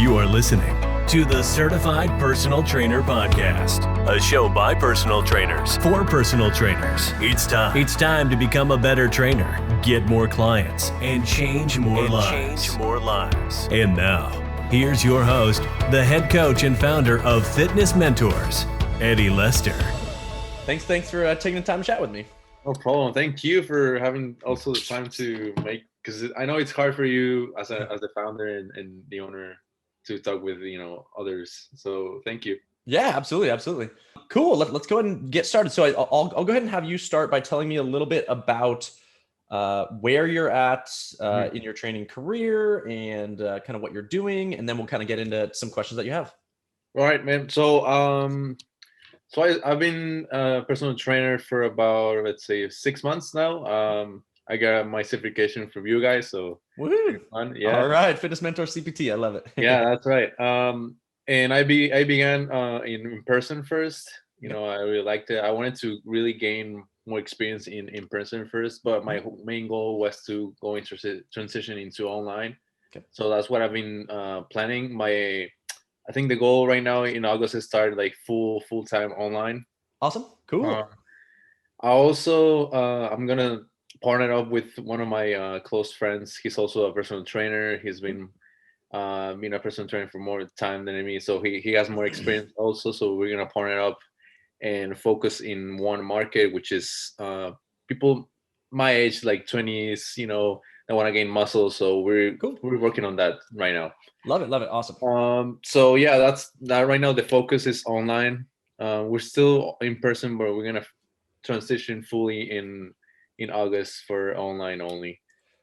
You are listening to the Certified Personal Trainer Podcast, a show by personal trainers for personal trainers. It's time to become a better trainer, get more clients, and change more lives. And now, here's your host, the head coach and founder of Fitness Mentors, Eddie Lester. Thanks for taking the time to chat with me. No problem. Thank you for having also the time to make, because I know it's hard for you as the founder and the owner to talk with others. So thank you. Yeah, absolutely. Cool. Let's go ahead and get started. So I'll go ahead and have you start by telling me a little bit about where you're at in your training career and kind of what you're doing, and then we'll kind of get into some questions that you have. All right, man. So I've been a personal trainer for about, let's say, 6 months now. I got my certification from you guys, so fun. Yeah. All right, Fitness Mentor CPT. I love it. Yeah, that's right. And I began in person first. I really liked it. I wanted to really gain more experience in person first, but my main goal was to go into transition into online. Okay. So that's what I've been planning. I think the goal right now in August is start like full-time online. Awesome. Cool. I'm gonna partner up with one of my close friends. He's also a personal trainer. He's been a personal trainer for more time than me, so he has more experience also. So we're gonna partner up and focus in one market, which is people my age, like 20s, that want to gain muscle. So we're working on that right now. Love it. Awesome. So yeah, that's that right now. The focus is online. We're still in person, but we're gonna transition fully in August for online only.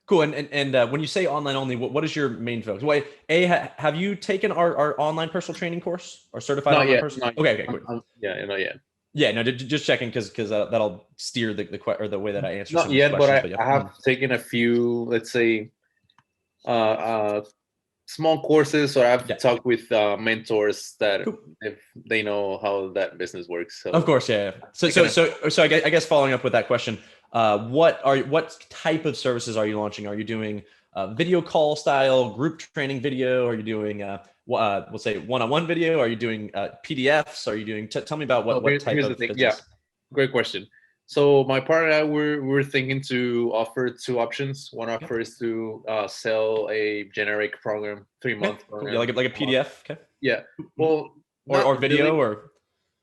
Cool. And when you say online only, what is your main focus? Have you taken our online personal training course or certified not online yet, personal? not Okay, yet. Good. Yeah, not yet. Yeah, no, just checking because that'll steer the way that I answer. Not yet, but I have taken a few, let's say, small courses, or I've talked with mentors that if they know how that business works. So of course, yeah. So I guess following up with that question, what type of services are you launching? Are you doing video call style group training video? Are you doing we'll say one-on-one video? Are you doing PDFs? Are you doing? Tell me about what type of business. Yeah, great question. So my partner and I, we're thinking to offer two options. One offer is to sell a generic program, 3-month program. Yeah, like a PDF. Okay. Yeah. Well, or video really, or.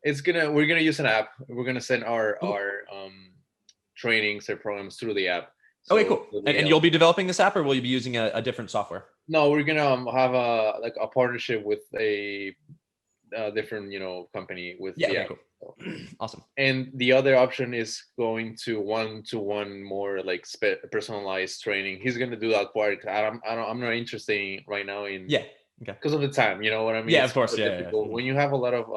We're gonna use an app. We're gonna send our trainings or programs through the app. So okay, cool. And you'll be developing this app, or will you be using a different software? No, we're gonna have a partnership with a different company with the app. Cool. Awesome. And the other option is going to one-to-one, more like personalized training. He's gonna do that part. I'm not interested right now in because of the time. You know what I mean? Yeah, of course. Yeah. When you have a lot of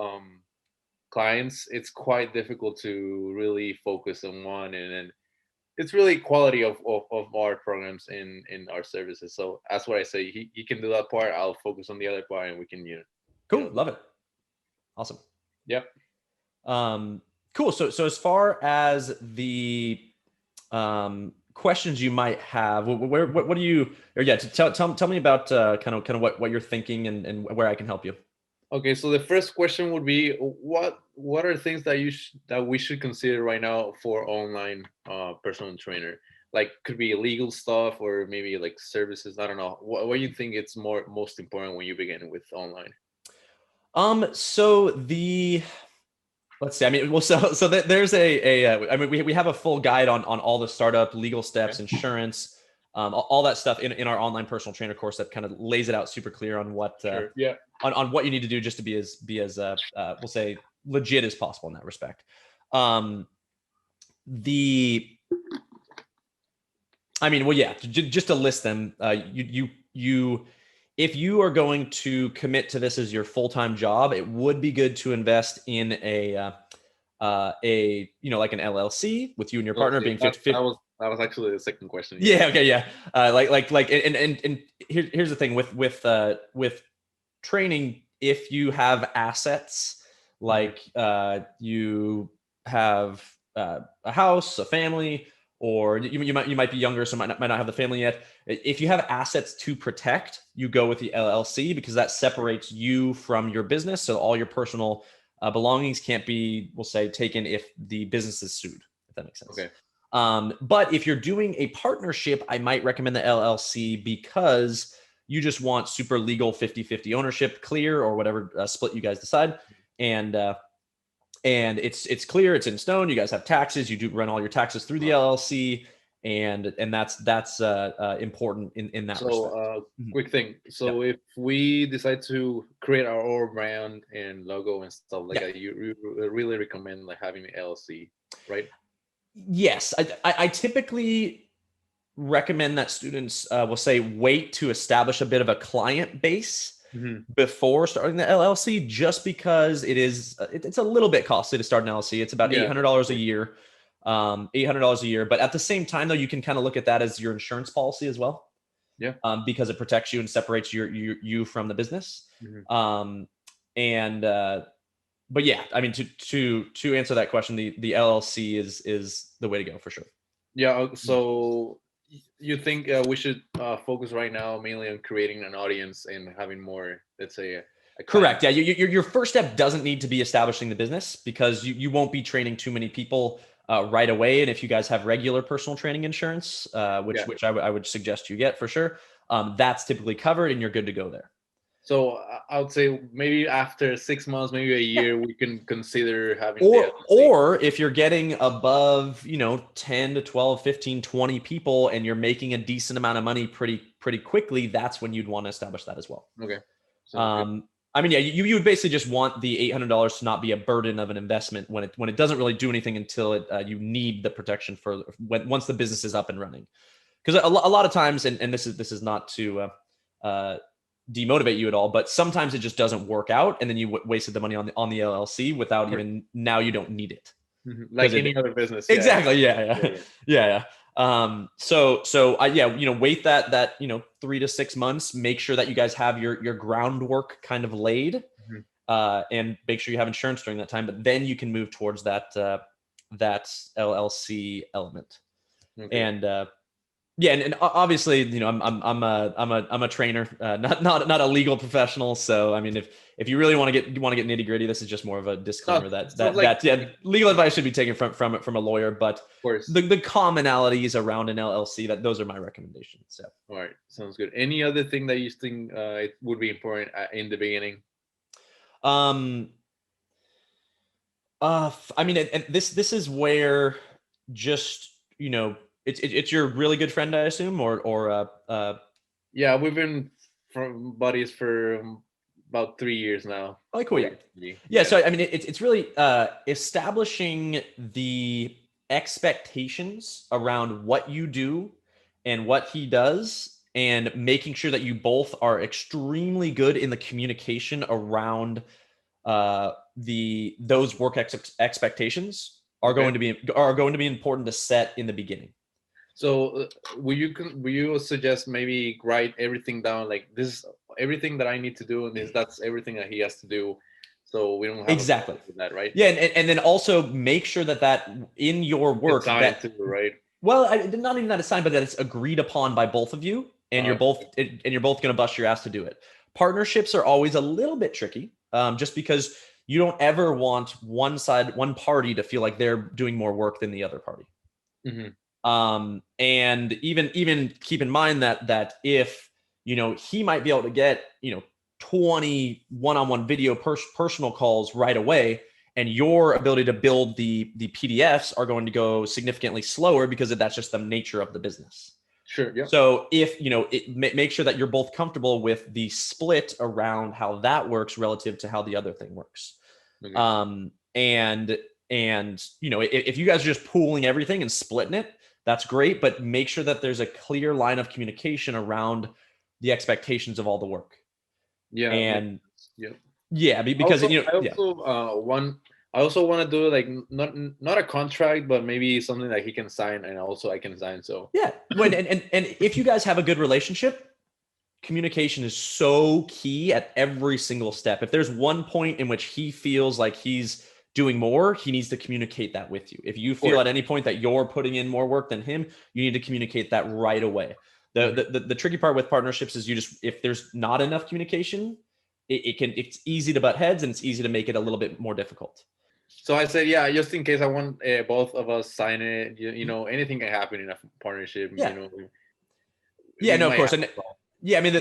clients, it's quite difficult to really focus on one, and then it's really quality of our programs in our services. So that's what I say. He can do that part. I'll focus on the other part, and we can Cool. Love it. Awesome. Yep. Cool. So as far as the questions you might have, what do you? Or tell me about kind of what you're thinking and where I can help you. Okay, so the first question would be, what are things that we should consider right now for online personal trainer? Like, could be legal stuff or maybe like services. I don't know. What do you think it's most important when you begin with online? Let's see. I mean, so there's we have a full guide on all the startup legal steps, insurance, all that stuff in our online personal trainer course that kind of lays it out super clear on what on what you need to do just to be as we'll say legit as possible in that respect. Just to list them, you if you are going to commit to this as your full-time job, it would be good to invest in a like an LLC with you and your partner being 50. That was actually the second question. Yeah. Okay. Yeah. And here's the thing with training. If you have assets, like you have a house, a family, or you might be younger, so might not have the family yet. If you have assets to protect, you go with the LLC because that separates you from your business. So all your personal belongings can't be, we'll say, taken if the business is sued, if that makes sense. Okay. But if you're doing a partnership, I might recommend the LLC because you just want super legal 50-50 ownership, clear, or whatever split you guys decide. And it's clear, it's in stone. You guys have taxes. You do run all your taxes through the LLC, and that's important in that respect. Quick thing. So if we decide to create our own brand and logo and stuff like that, you really recommend like having an LLC, right? Yes, I typically recommend that students will say wait to establish a bit of a client base before starting the LLC, just because it's a little bit costly to start an LLC. It's about $800 a year, $800 a year. But at the same time, though, you can kind of look at that as your insurance policy as well. Yeah. Because it protects you and separates you from the business. But yeah, I mean, to answer that question, the LLC is the way to go for sure. Yeah. So you think we should focus right now mainly on creating an audience and having more, let's say, correct. Yeah. Your first step doesn't need to be establishing the business because you won't be training too many people right away. And if you guys have regular personal training insurance, which I would suggest you get for sure, that's typically covered and you're good to go there. So I would say maybe after 6 months, maybe a year, we can consider having or if you're getting above, 10 to 12, 15, 20 people and you're making a decent amount of money pretty quickly, that's when you'd want to establish that as well. Okay. I mean, yeah, you would basically just want the $800 to not be a burden of an investment when it doesn't really do anything until you need the protection for once the business is up and running. Because a lot of times, and this is not to demotivate you at all, but sometimes it just doesn't work out, and then you wasted the money on the LLC without even, now you don't need it. Like any other business. Exactly. Yeah. So wait that 3 to 6 months, make sure that you guys have your groundwork kind of laid, and make sure you have insurance during that time, but then you can move towards that LLC element. Okay. And and obviously, I'm a trainer, not a legal professional. So I mean, if you really want to get nitty gritty, this is just more of a disclaimer that legal advice should be taken from a lawyer. But the commonalities around an LLC, those are my recommendations. So all right, sounds good. Any other thing that you think it would be important in the beginning? I mean, and this is where just It's your really good friend, I assume, or yeah, we've been buddies for about 3 years now. Oh, cool. Yeah. So I mean, it's really establishing the expectations around what you do and what he does, and making sure that you both are extremely good in the communication around those work expectations are going to be important to set in the beginning. So will you suggest maybe write everything down, like this is everything that I need to do, and that's everything that he has to do, so we don't have exactly that, right? Yeah, and then also make sure that in your work that too, right? Well, not even that it's signed, but that it's agreed upon by both of you, and you're both going to bust your ass to do it. Partnerships are always a little bit tricky, just because you don't ever want one party to feel like they're doing more work than the other party. And even keep in mind that if, he might be able to get, 20 one-on-one video personal calls right away, and your ability to build the PDFs are going to go significantly slower because that's just the nature of the business. Sure. Yeah. So if, make sure that you're both comfortable with the split around how that works relative to how the other thing works. Okay. And if you guys are just pooling everything and splitting it, that's great, but make sure that there's a clear line of communication around the expectations of all the work. Yeah. And because I also want to do like not a contract, but maybe something that he can sign and also I can sign. So yeah, and if you guys have a good relationship, communication is so key at every single step. If there's one point in which he feels like he's doing more, he needs to communicate that with you. If you feel at any point that you're putting in more work than him, you need to communicate that right away. The tricky part with partnerships is if there's not enough communication, it's easy to butt heads, and it's easy to make it a little bit more difficult. So I said, yeah, just in case I want both of us sign it, you know, anything can happen in a partnership, Yeah. you know. Yeah, no, of course. And yeah, I mean,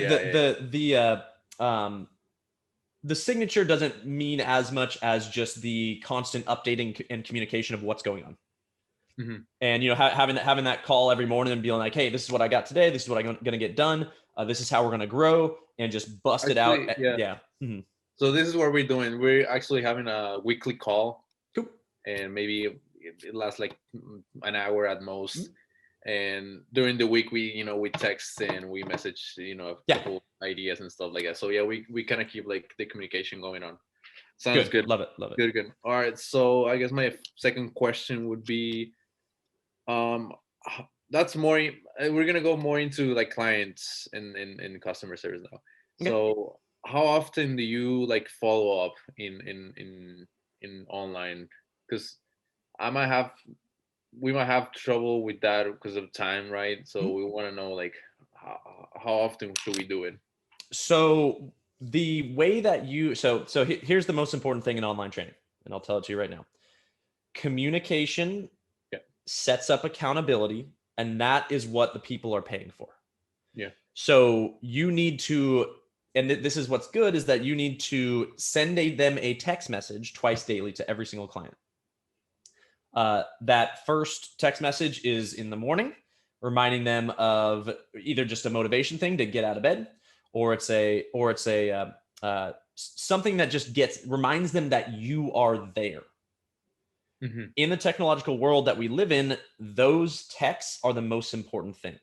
the signature doesn't mean as much as just the constant updating and communication of what's going on. Mm-hmm. And, you know, having that call every morning and being like, hey, this is what I got today. This is what I'm going to get done. This is how we're going to grow, and just bust it out. Yeah. Mm-hmm. So this is what we're doing. We're actually having a weekly call. Cool. And maybe it lasts like an hour at most. Mm-hmm. And during the week, we text and we message, a couple ideas and stuff like that. So yeah, we kind of keep like the communication going on. Sounds good. Love it. Good. All right. So I guess my second question would be, that's more. We're gonna go more into like clients and customer service now. Okay. So how often do you like follow up in online? Because we might have trouble with that because of time, right? So we want to know like how often should we do it? So the way that here's the most important thing in online training, and I'll tell it to you right now. Communication sets up accountability, and that is what the people are paying for. Yeah. So you need to, and this is what's good, is that you need to send them a text message twice daily to every single client. That first text message is in the morning, reminding them of either just a motivation thing to get out of bed, or it's something that just reminds them that you are there. Mm-hmm. In the technological world that we live in, those texts are the most important thing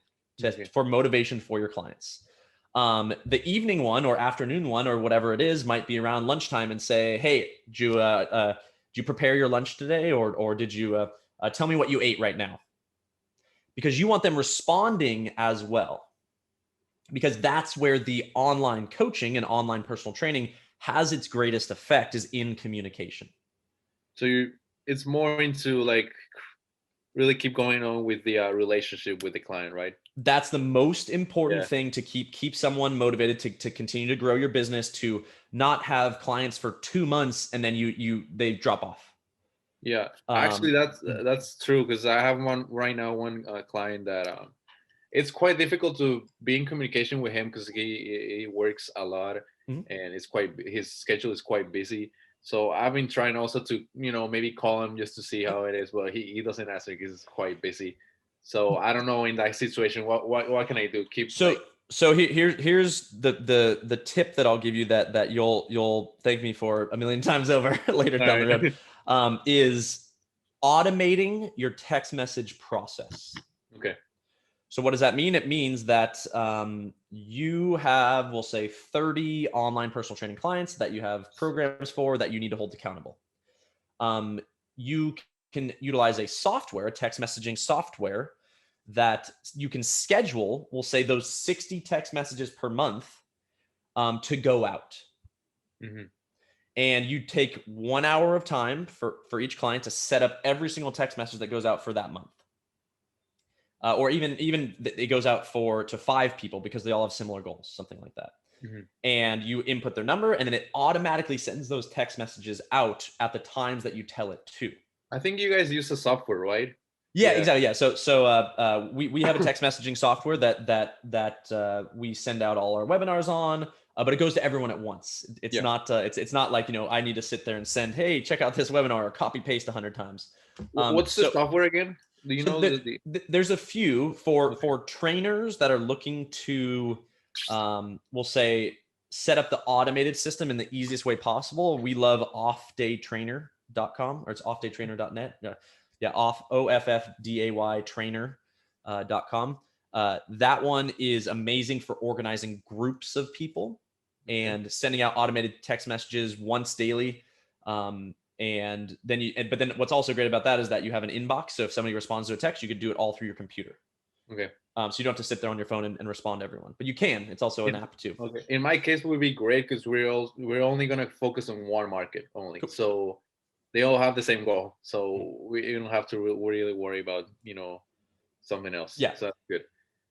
for motivation for your clients. The evening one or afternoon one or whatever it is might be around lunchtime and say, hey, did you prepare your lunch today? Or did you tell me what you ate right now? Because you want them responding as well. Because that's where the online coaching and online personal training has its greatest effect, is in communication. So it's more into like really keep going on with the relationship with the client, right? That's the most important thing to keep someone motivated to continue to grow your business, to not have clients for 2 months and then they drop off. Yeah, actually that's true, because I have one client that it's quite difficult to be in communication with him because he works a lot, and his schedule is quite busy. So I've been trying also to, maybe call him just to see how it is, but he doesn't answer because he's quite busy. So I don't know in that situation, what can I do? So here's the tip that I'll give you that you'll thank me for a million times over later down the road, is automating your text message process. Okay. So what does that mean? It means that you have, we'll say, 30 online personal training clients that you have programs for that you need to hold accountable. You can utilize a text messaging software that you can schedule, we'll say, those 60 text messages per month to go out. Mm-hmm. And you take 1 hour of time for each client to set up every single text message that goes out for that month. Or even it goes out to 5 people because they all have similar goals, something like that. Mm-hmm. And you input their number, and then it automatically sends those text messages out at the times that you tell it to. I think you guys use the software, right? Yeah, exactly. Yeah. So we have a text messaging software that we send out all our webinars on, but it goes to everyone at once. It's not it's not like, I need to sit there and send, hey, check out this webinar, or copy paste 100 times. What's the software again? Do you know? There's a few for trainers that are looking to, we'll say, set up the automated system in the easiest way possible. We love offdaytrainer.com, or it's offdaytrainer.net. Yeah, OFFDAY trainer.com. That one is amazing for organizing groups of people and sending out automated text messages once daily. And then what's also great about that is that you have an inbox. So if somebody responds to a text, you could do it all through your computer. Okay. So you don't have to sit there on your phone and respond to everyone, but you can. It's also an app too. Okay. In my case, it would be great because we're only going to focus on one market only. Cool. So they all have the same goal. So we don't have to really worry about, something else. Yeah. So that's good.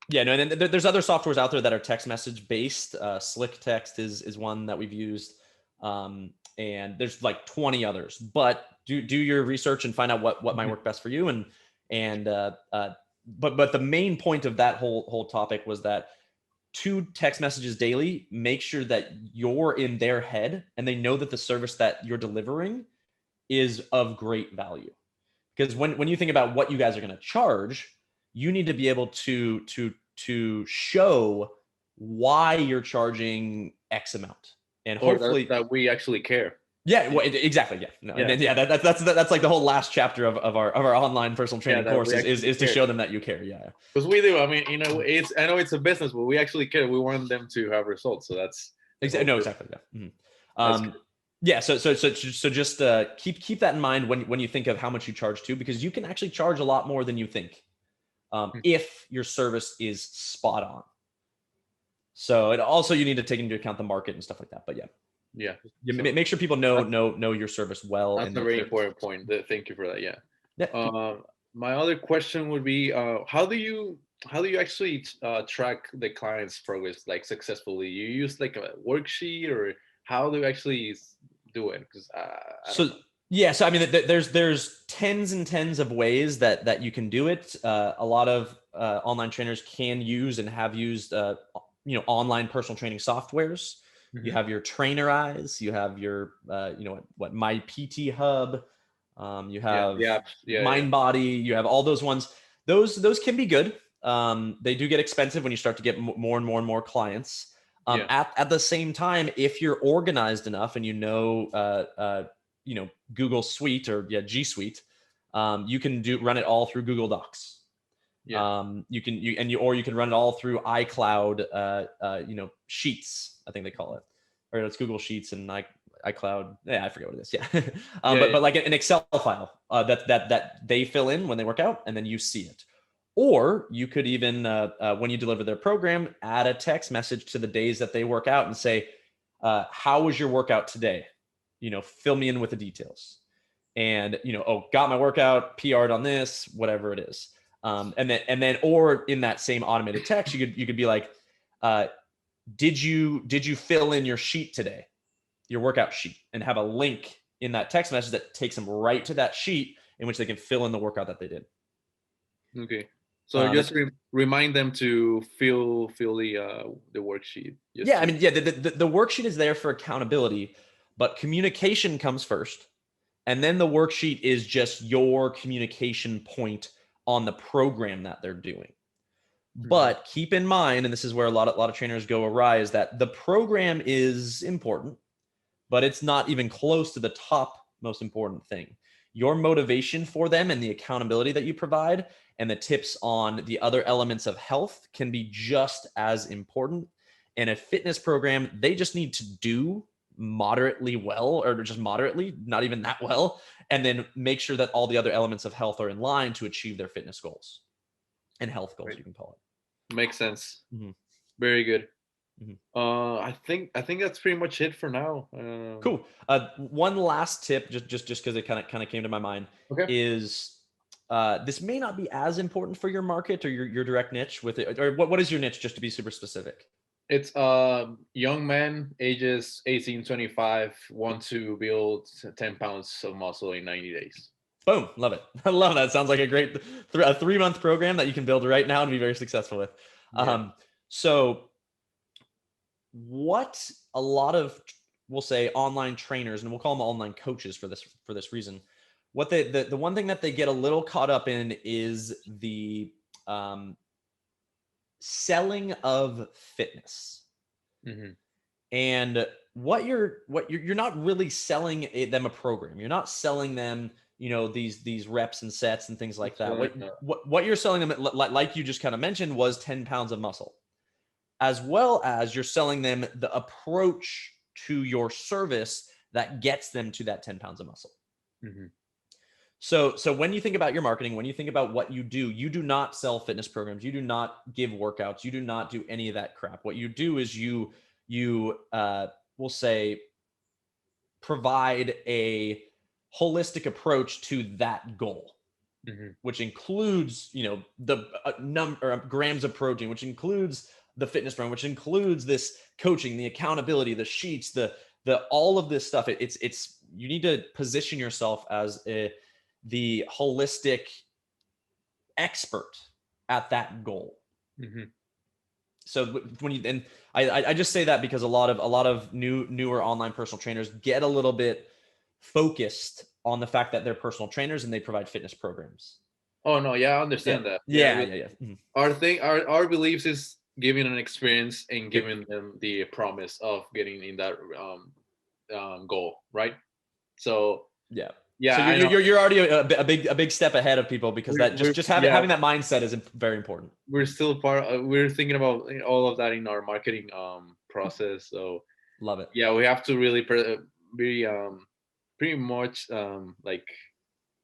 Yeah, no, and then there's other softwares out there that are text message based. Slick Text is one that we've used, and there's like 20 others. But do your research and find out what might work best for you. But the main point of that whole topic was that 2 text messages daily, make sure that you're in their head and they know that the service that you're delivering is of great value. Because when you think about what you guys are going to charge, you need to be able to show why you're charging X amount, and Or hopefully that we actually care. yeah, well, exactly, yeah, no, Yeah. and then, yeah, that's like the whole last chapter of our online personal training that course we is to care. show them that you care. Yeah, Because we do. I mean, I know it's a business, but we actually care. We want them to have results. So that's exactly. No, exactly. Yeah. That's Yeah. So just keep that in mind when you think of how much you charge too, because you can actually charge a lot more than you think if your service is spot on. So it also, you need to take into account the market and stuff like that. But yeah. make sure people know your service well. That's and a very important point. Thank you for that. Yeah. My other question would be, how do you actually track the client's progress like successfully? You use like a worksheet, or how do you actually do it? Because so I mean, there's tens and tens of ways that you can do it. A lot of online trainers can use and have used online personal training softwares. Mm-hmm. You have your Trainerize, you have your what My PT Hub, you have MindBody, you have all those ones. Those can be good. They do get expensive when you start to get more and more clients. At the same time, if you're organized enough and Google Suite or G Suite, you can run it all through Google Docs. Yeah. You can run it all through iCloud, Sheets, I think they call it, or it's Google Sheets and iCloud. Yeah, I forget what it is. Yeah. But like an Excel file that they fill in when they work out, and then you see it. Or you could even, when you deliver their program, add a text message to the days that they work out and say, how was your workout today? Fill me in with the details. And, got my workout, PR'd on this, whatever it is. And then, or in that same automated text, you could be like, did you fill in your sheet today, your workout sheet, and have a link in that text message that takes them right to that sheet in which they can fill in the workout that they did. Okay. So just remind them to fill the worksheet. I mean, the worksheet is there for accountability, but communication comes first. And then the worksheet is just your communication point on the program that they're doing. But keep in mind, and this is where a lot of trainers go awry, is that the program is important, but it's not even close to the top most important thing. Your motivation for them and the accountability that you provide and the tips on the other elements of health can be just as important. And a fitness program, they just need to do moderately well, or just moderately, not even that well, and then make sure that all the other elements of health are in line to achieve their fitness goals and health goals, you can call it. Makes sense. Very good. I think that's pretty much it for now. Cool. One last tip, just because it kind of came to my mind, is this may not be as important for your market or your direct niche with it. Or what is your niche, just to be super specific? It's young men ages 18-25 want to build 10 pounds of muscle in 90 days. Boom. Love it. I love that. Sounds like a great 3-month program that you can build right now and be very successful with. So what a lot of, we'll say, online trainers, and we'll call them online coaches for this reason, what the one thing that they get a little caught up in is the selling of fitness. And what you're not really selling them a program. You're not selling them, these reps and sets and things like that. What you're selling them, like you just kind of mentioned, was 10 pounds of muscle, as well as you're selling them the approach to your service that gets them to that 10 pounds of muscle. So when you think about your marketing, when you think about what you do not sell fitness programs. You do not give workouts. You do not do any of that crap. What you do is you we'll say, provide a holistic approach to that goal, which includes, the grams of protein, which includes the fitness program, which includes this coaching, the accountability, the sheets, the all of this stuff. It's you need to position yourself as the holistic expert at that goal. So when you, and I just say that because a lot of newer online personal trainers get a little bit focused on the fact that they're personal trainers and they provide fitness programs. Oh no, yeah, I understand that. Yeah. Our beliefs is giving an experience and giving them the promise of getting in that goal, right? So yeah. So you're already a big step ahead of people, because that just having that mindset is very important. We're still we're thinking about all of that in our marketing process. So love it. Yeah, we have to really be pretty much like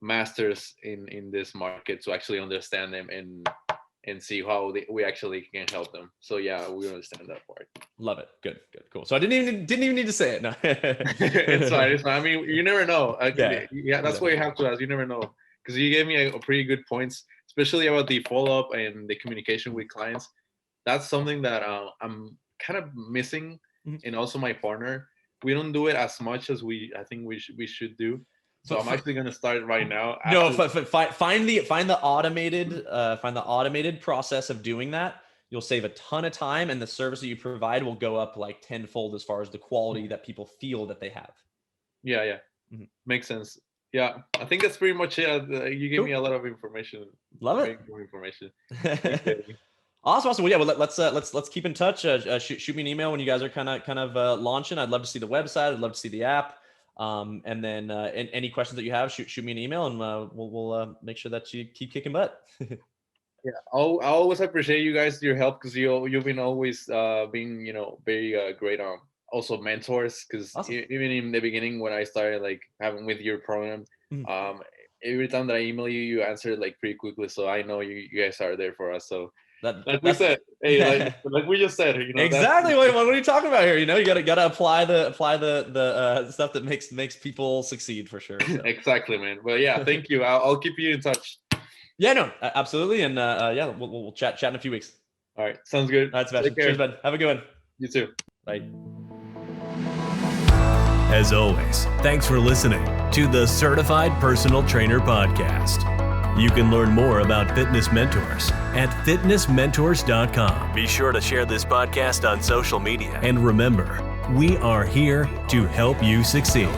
masters in this market to actually understand them and see how we actually can help them. So yeah, we understand that part. Love it. Good, cool. So I didn't even need to say it. No. It's fine. I mean, you never know. That's why you have to ask. You never know, because you gave me a pretty good points, especially about the follow-up and the communication with clients. That's something that I'm kind of missing, and also my partner. We don't do it as much as I think we should do. So I'm actually going to start right now. No, find the automated process of doing that. You'll save a ton of time, and the service that you provide will go up like tenfold as far as the quality that people feel that they have. Yeah. Makes sense. Yeah, I think that's pretty much it. You gave me a lot of information. Love it. More information. Awesome. Well, yeah. Well, let's keep in touch. Shoot me an email when you guys are kind of launching. I'd love to see the website. I'd love to see the app. And then any questions that you have, shoot me an email, and we'll make sure that you keep kicking butt. Yeah, I always appreciate you guys, your help, because you've been always being very great also mentors, because awesome. Even in the beginning when I started like having with your program, every time that I email you, you answer like pretty quickly, so I know you guys are there for us. So like we said, hey, like we just said, exactly. What are you talking about here? You gotta apply the stuff that makes people succeed, for sure. So. Exactly, man. Well, yeah, thank you. I'll keep you in touch. Yeah, no, absolutely, and we'll chat in a few weeks. All right, sounds good. All right, Sebastian. Cheers, bud. Have a good one. You too. Bye. As always, thanks for listening to the Certified Personal Trainer Podcast. You can learn more about fitness mentors at fitnessmentors.com. Be sure to share this podcast on social media. And remember, we are here to help you succeed.